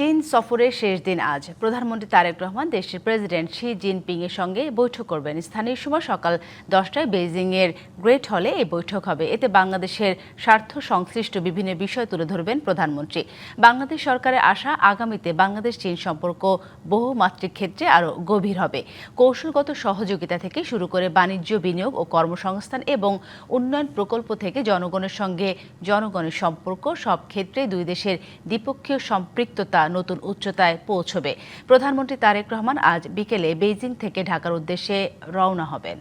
চীন সফরের শেষ দিন আজ প্রধানমন্ত্রী তারেক রহমান দেশের প্রেসিডেন্ট শি জিনপিং এর সঙ্গে বৈঠক করবেন। স্থানীয় সময় সকাল 10টায় বেইজিংয়ের গ্রেট হলে এই বৈঠক হবে। এতে বাংলাদেশের স্বার্থ সংশ্লিষ্ট বিভিন্ন বিষয় তুলে ধরবেন প্রধানমন্ত্রী। বাংলাদেশ সরকারের আশা আগামীতে বাংলাদেশ চীন সম্পর্ক বহুমাত্রিক ক্ষেত্রে আরও গভীর হবে। কৌশলগত সহযোগিতা থেকে শুরু করে বাণিজ্য, বিনিয়োগ ও কর্মসংস্থান এবং উন্নয়ন প্রকল্প থেকে জনগণের সঙ্গে জনগণের সম্পর্ক সব ক্ষেত্রেই দুই দেশের দ্বিপক্ষীয় সম্পৃক্ততা নতুন উচ্চতায় পৌঁছবে। প্রধানমন্ত্রী তারেক রহমান আজ বিকেলে বেইজিং থেকে ঢাকার উদ্দেশ্যে রওনা হবেন।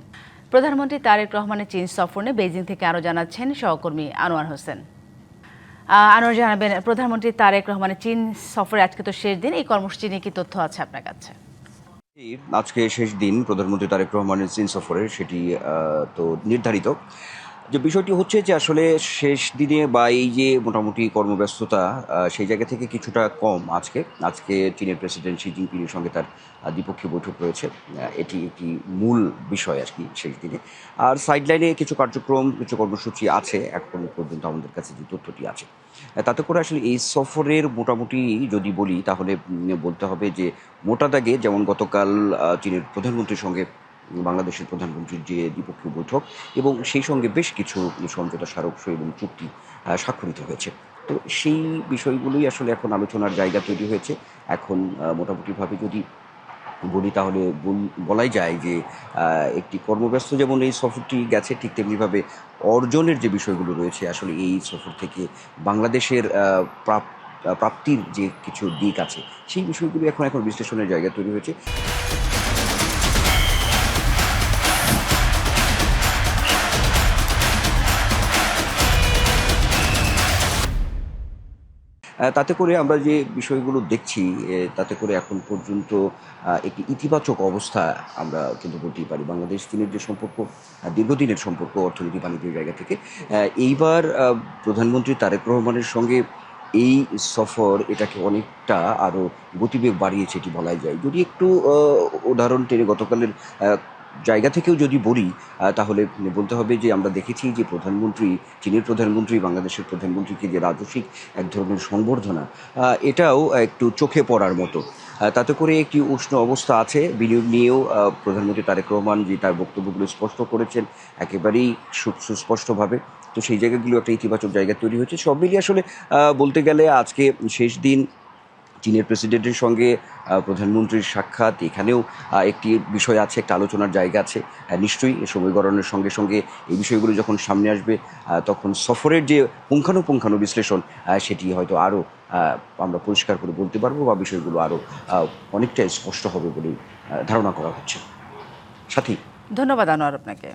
প্রধানমন্ত্রী তারেক রহমানের চীন সফর নিয়ে বেইজিং থেকে আরও জানাচ্ছেন সহকর্মী আনোয়ার হোসেন। আনোয়ার, জানাবেন প্রধানমন্ত্রী তারেক রহমানের চীন সফরে আজকে তো শেষ দিন, এই কর্মসূচি নিয়ে কি তথ্য আছে আপনার কাছে? আজকে শেষ দিন প্রধানমন্ত্রী তারেক রহমানের চীন সফরের, সেটি তো নির্ধারিত। যে বিষয়টি হচ্ছে যে আসলে শেষ দিনে বা এই যে মোটামুটি কর্মব্যস্ততা সেই জায়গা থেকে কিছুটা কম আজকে চীনের প্রেসিডেন্ট শি জিনপিংয়ের সঙ্গে তার দ্বিপক্ষীয় বৈঠক রয়েছে। এটি একটি মূল বিষয় আর কি শেষ দিনে। আর সাইডলাইনে কিছু কার্যক্রম, কিছু কর্মসূচি আছে এখন পর্যন্ত আমাদের কাছে যে তথ্যটি আছে। তাতে করে আসলে এই সফরের মোটামুটি যদি বলি তাহলে বলতে হবে যে মোটা দাগে যেমন গতকাল চীনের প্রধানমন্ত্রীর সঙ্গে বাংলাদেশের প্রধানমন্ত্রীর যে দ্বিপক্ষীয় বৈঠক এবং সেই সঙ্গে বেশ কিছু সমঝোতা স্মারক এবং চুক্তি স্বাক্ষরিত হয়েছে। তো সেই বিষয়গুলোই আসলে এখন আলোচনার জায়গা তৈরি হয়েছে। এখন মোটামুটিভাবে যদি বলি তাহলে বলাই যায় যে একটি কর্মব্যস্ত যেমন এই সফরটি গেছে, ঠিক তেমনিভাবে অর্জনের যে বিষয়গুলো রয়েছে আসলে এই সফর থেকে বাংলাদেশের প্রাপ্তির যে কিছু দিক আছে সেই বিষয়গুলো এখন বিশ্লেষণের জায়গা তৈরি হয়েছে। তাতে করে আমরা যে বিষয়গুলো দেখছি তাতে করে এখন পর্যন্ত একটি ইতিবাচক অবস্থা আমরা কিন্তু বলতেই পারি। বাংলাদেশ চীনের যে সম্পর্ক দীর্ঘদিনের সম্পর্ক অর্থনীতি বাণিজ্যের জায়গা থেকে এইবার প্রধানমন্ত্রী তারেক রহমানের সঙ্গে এই সফর এটাকে অনেকটা আরও গতিবেগ বাড়িয়েছে এটি বলাই যায়। যদি একটু উদাহরণ টেনে গতকালের জায়গা থেকেও যদি বলি তাহলে বলতে হবে যে আমরা দেখেছি যে চীনের প্রধানমন্ত্রী বাংলাদেশের প্রধানমন্ত্রীকে যে রাজস্বিক এক ধরনের সংবর্ধনা, এটাও একটু চোখে পড়ার মতো। তাতে করে একটি উষ্ণ অবস্থা আছে। বিনিয়োগ নিয়েও প্রধানমন্ত্রী তারেক রহমান যে তার বক্তব্যগুলো স্পষ্ট করেছেন একেবারেই সুস্পষ্টভাবে। তো সেই জায়গাগুলো একটা ইতিবাচক জায়গা তৈরি হয়েছে। সব মিলিয়ে আসলে বলতে গেলে আজকে শেষ দিন চীনের প্রেসিডেন্টের সঙ্গে প্রধানমন্ত্রীর সাক্ষাৎ, এখানেও একটি বিষয় আছে, একটা আলোচনার জায়গা আছে। নিশ্চয়ই সময় গড়ানোর সঙ্গে সঙ্গে এই বিষয়গুলো যখন সামনে আসবে তখন সফরের যে পুঙ্খানুপুঙ্খানু বিশ্লেষণ সেটি হয়তো আরও আমরা পরিষ্কার করে বলতে পারবো বা বিষয়গুলো আরও অনেকটা স্পষ্ট হবে বলে ধারণা করা হচ্ছে। সাথী, ধন্যবাদ আনোয়ার আপনাকে।